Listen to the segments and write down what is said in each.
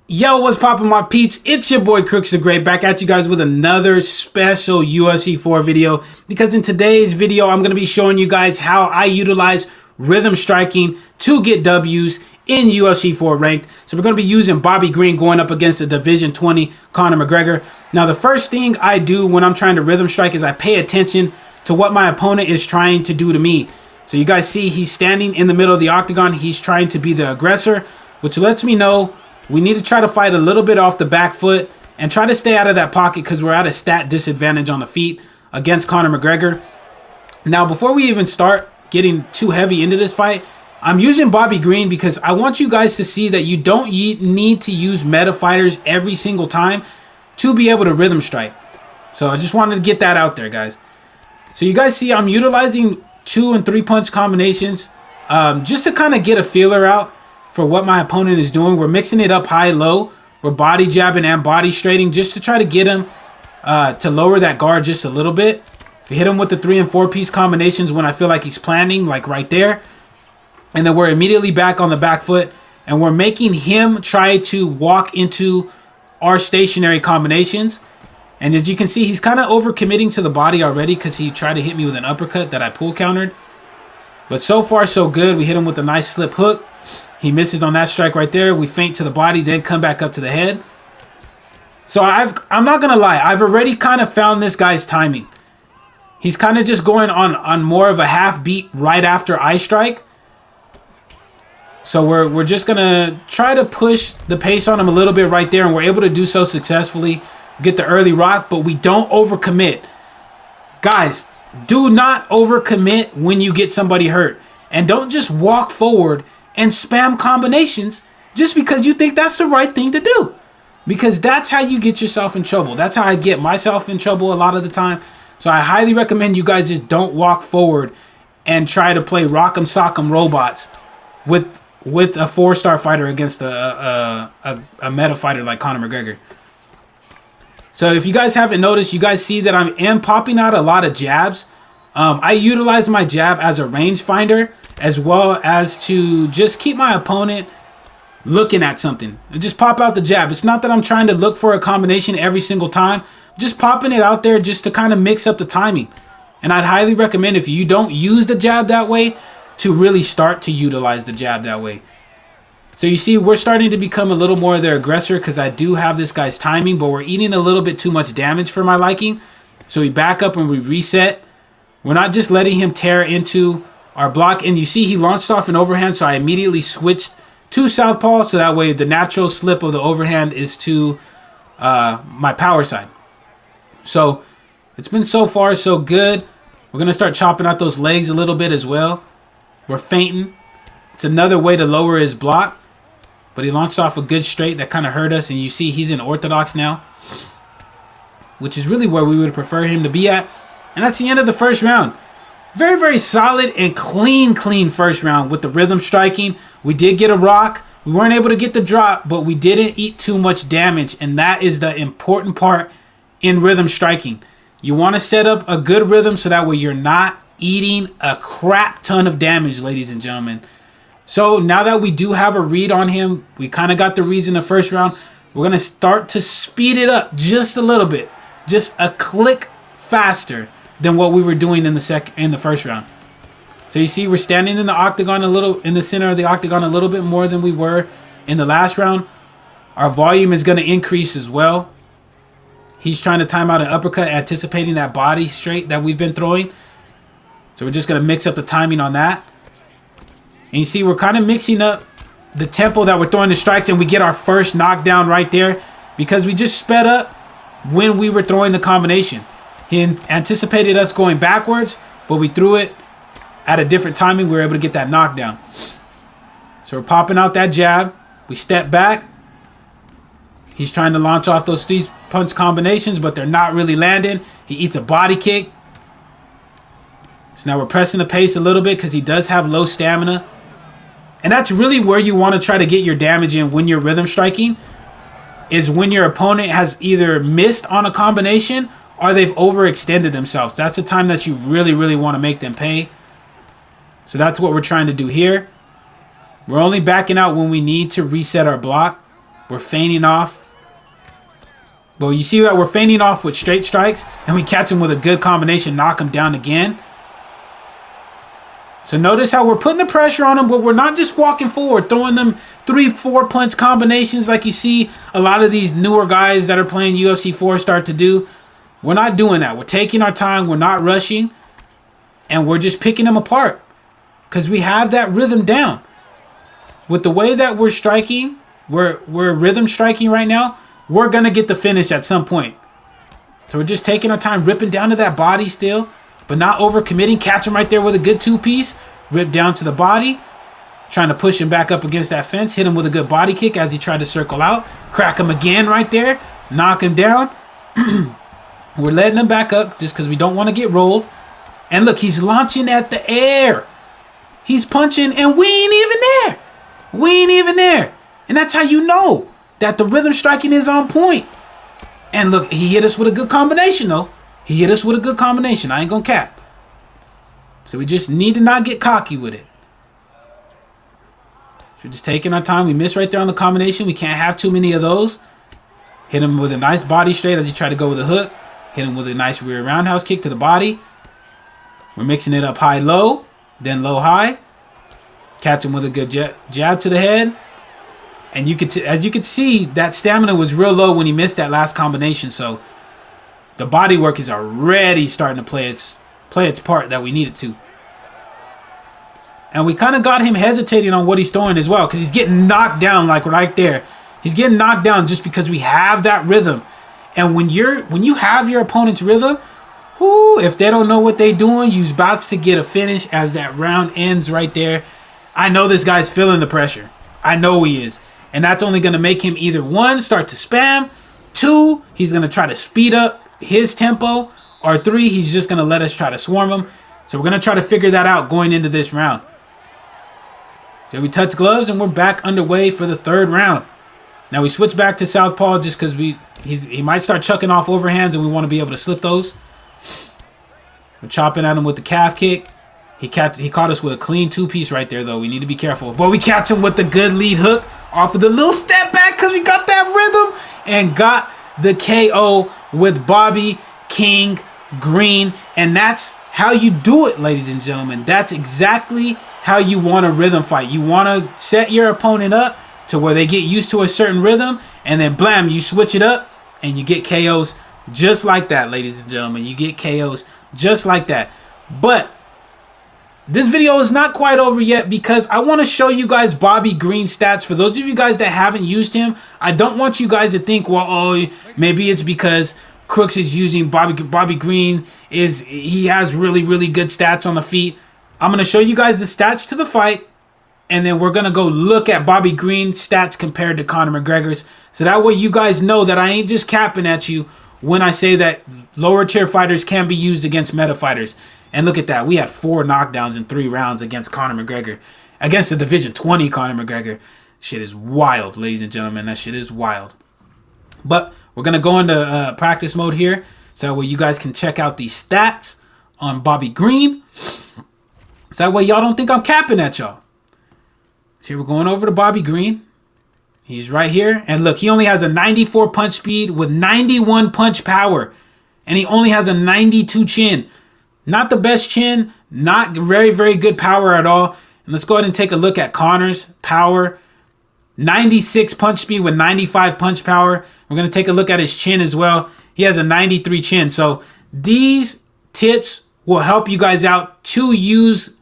Yo, what's poppin', my peeps? It's your boy Crooks the Great, back at you guys with another special UFC 4 video. Because in today's video, I'm going to be showing you guys how I utilize rhythm striking to get W's in UFC 4 ranked. So we're going to be using Bobby Green going up against the Division 20 Conor McGregor. Now, the first thing I do when I'm trying to rhythm strike is I pay attention to what my opponent is trying to do to me. So you guys see he's standing in the middle of the octagon. He's trying to be the aggressor, which lets me know we need to try to fight a little bit off the back foot and try to stay out of that pocket because we're at a stat disadvantage on the feet against Conor McGregor. Now, before we even start getting too heavy into this fight, I'm using Bobby Green because I want you guys to see that you don't need to use meta fighters every single time to be able to rhythm strike. So I just wanted to get that out there, guys. So you guys see I'm utilizing 2 and 3 punch combinations just to kind of get a feeler out for what my opponent is doing. We're mixing it up high-low. We're body jabbing and body straighting just to try to get him to lower that guard just a little bit. We hit him with the 3 and 4 piece combinations when I feel like he's planning, like right there. And then we're immediately back on the back foot, and we're making him try to walk into our stationary combinations. And as you can see, he's kind of overcommitting to the body already because he tried to hit me with an uppercut that I pull countered. But so far, so good. We hit him with a nice slip hook. He misses on that strike right there. We feint to the body, then come back up to the head. So I'm not going to lie. I've already kind of found this guy's timing. He's kind of just going on more of a half beat right after I strike. So we're just going to try to push the pace on him a little bit right there, and we're able to do so successfully. Get the early rock, but we don't overcommit. Guys, do not overcommit when you get somebody hurt. And don't just walk forward and spam combinations just because you think that's the right thing to do. Because that's how you get yourself in trouble. That's how I get myself in trouble a lot of the time. So I highly recommend you guys just don't walk forward and try to play rock'em sock'em robots with a 4-star fighter against a meta fighter like Conor McGregor. So if you guys haven't noticed, you guys see that I am popping out a lot of jabs. I utilize my jab as a range finder, as well as to just keep my opponent looking at something. I just pop out the jab. It's not that I'm trying to look for a combination every single time. Just popping it out there just to kind of mix up the timing. And I'd highly recommend, if you don't use the jab that way, to really start to utilize the jab that way. So you see, we're starting to become a little more of their aggressor because I do have this guy's timing, but we're eating a little bit too much damage for my liking. So we back up and we reset. We're not just letting him tear into our block. And you see he launched off an overhand, so I immediately switched to southpaw, so that way the natural slip of the overhand is to my power side. So it's been so far so good. We're going to start chopping out those legs a little bit as well. We're feinting. It's another way to lower his block. But he launched off a good straight that kind of hurt us. And you see he's in orthodox now, which is really where we would prefer him to be at. And that's the end of the first round. Very, very solid and clean first round with the rhythm striking. We did get a rock. We weren't able to get the drop, but we didn't eat too much damage. And that is the important part in rhythm striking. You want to set up a good rhythm so that way you're not eating a crap ton of damage, ladies and gentlemen. So now that we do have a read on him, we kind of got the reads in the first round. We're going to start to speed it up just a little bit. Just a click faster than what we were doing in the first round. So you see we're standing in the octagon in the center of the octagon a little bit more than we were in the last round. Our volume is going to increase as well. He's trying to time out an uppercut, anticipating that body straight that we've been throwing. So we're just going to mix up the timing on that. And you see we're kind of mixing up the tempo that we're throwing the strikes, and we get our first knockdown right there because we just sped up when we were throwing the combination. He anticipated us going backwards, but we threw it at a different timing. We were able to get that knockdown. So we're popping out that jab. We step back. He's trying to launch off those 3 punch combinations, but they're not really landing. He eats a body kick. So now we're pressing the pace a little bit because he does have low stamina. And that's really where you want to try to get your damage in when you're rhythm striking, is when your opponent has either missed on a combination or they've overextended themselves. That's the time that you really, really want to make them pay. So that's what we're trying to do here. We're only backing out when we need to reset our block. we're feigning off. But you see that we're feigning off with straight strikes, and we catch him with a good combination, knock him down again. So notice how we're putting the pressure on him, but we're not just walking forward, throwing them 3-4 punch combinations like you see a lot of these newer guys that are playing UFC 4 start to do. We're not doing that. We're taking our time. We're not rushing. And we're just picking them apart because we have that rhythm down. With the way that we're striking, we're rhythm striking right now, we're going to get the finish at some point. So we're just taking our time, ripping down to that body still, but not overcommitting. Catch him right there with a good 2-piece. Rip down to the body. Trying to push him back up against that fence. Hit him with a good body kick as he tried to circle out. Crack him again right there. Knock him down. We're letting him back up just because we don't want to get rolled. And look, he's launching at the air. He's punching and we ain't even there. We ain't even there. And that's how you know that the rhythm striking is on point. And look, he hit us with a good combination though. He hit us with a good combination. I ain't gonna cap. So we just need to not get cocky with it. So we're just taking our time. We missed right there on the combination. We can't have too many of those. Hit him with a nice body straight as he tried to go with a hook. Hit him with a nice rear roundhouse kick to the body. We're mixing it up high-low, then low-high. Catch him with a good jab to the head. And as you could see, that stamina was real low when he missed that last combination. So the body work is already starting to play its part that we needed to. And we kind of got him hesitating on what he's throwing as well, because he's getting knocked down like right there. He's getting knocked down just because we have that rhythm. And when you have your opponent's rhythm, whoo, if they don't know what they're doing, you're about to get a finish as that round ends right there. I know this guy's feeling the pressure. I know he is. And that's only going to make him either 1, start to spam, 2, he's going to try to speed up his tempo, or 3, he's just going to let us try to swarm him. So we're going to try to figure that out going into this round. So we touch gloves and we're back underway for the 3rd round. Now we switch back to southpaw just because he might start chucking off overhands and we want to be able to slip those. We're chopping at him with the calf kick. He caught us with a clean 2-piece right there though. We need to be careful. But we catch him with the good lead hook off of the little step back because we got that rhythm and got the KO with Bobby King Green. And that's how you do it, ladies and gentlemen. That's exactly how you want a rhythm fight. You want to set your opponent up to where they get used to a certain rhythm, and then blam, you switch it up and you get KOs just like that, ladies and gentlemen. You get KOs just like that. But this video is not quite over yet because I want to show you guys Bobby Green's stats. For those of you guys that haven't used him, I don't want you guys to think, well, oh, maybe it's because Crooks is using Bobby Green. He has really, really good stats on the feet. I'm going to show you guys the stats to the fight, and then we're going to go look at Bobby Green's stats compared to Conor McGregor's. So that way you guys know that I ain't just capping at you when I say that lower tier fighters can be used against meta fighters. And look at that. We had 4 knockdowns in 3 rounds against Conor McGregor. Against the Division 20 Conor McGregor. Shit is wild, ladies and gentlemen. That shit is wild. But we're going to go into practice mode here. So that way you guys can check out these stats on Bobby Green. So that way y'all don't think I'm capping at y'all. So here we're going over to Bobby Green. He's right here. And look, he only has a 94 punch speed with 91 punch power. And he only has a 92 chin. Not the best chin. Not very, very good power at all. And let's go ahead and take a look at Conor's power. 96 punch speed with 95 punch power. We're going to take a look at his chin as well. He has a 93 chin. So these tips will help you guys out to use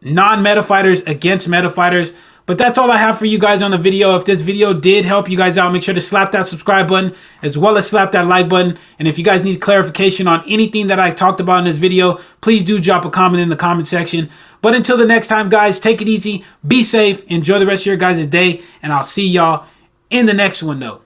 non-meta fighters against meta fighters. But that's all I have for you guys on the video. If this video did help you guys out, make sure to slap that subscribe button as well as slap that like button. And if you guys need clarification on anything that I talked about in this video, please do drop a comment in the comment section. But until the next time, guys, take it easy, be safe, enjoy the rest of your guys' day, and I'll see y'all in the next one though.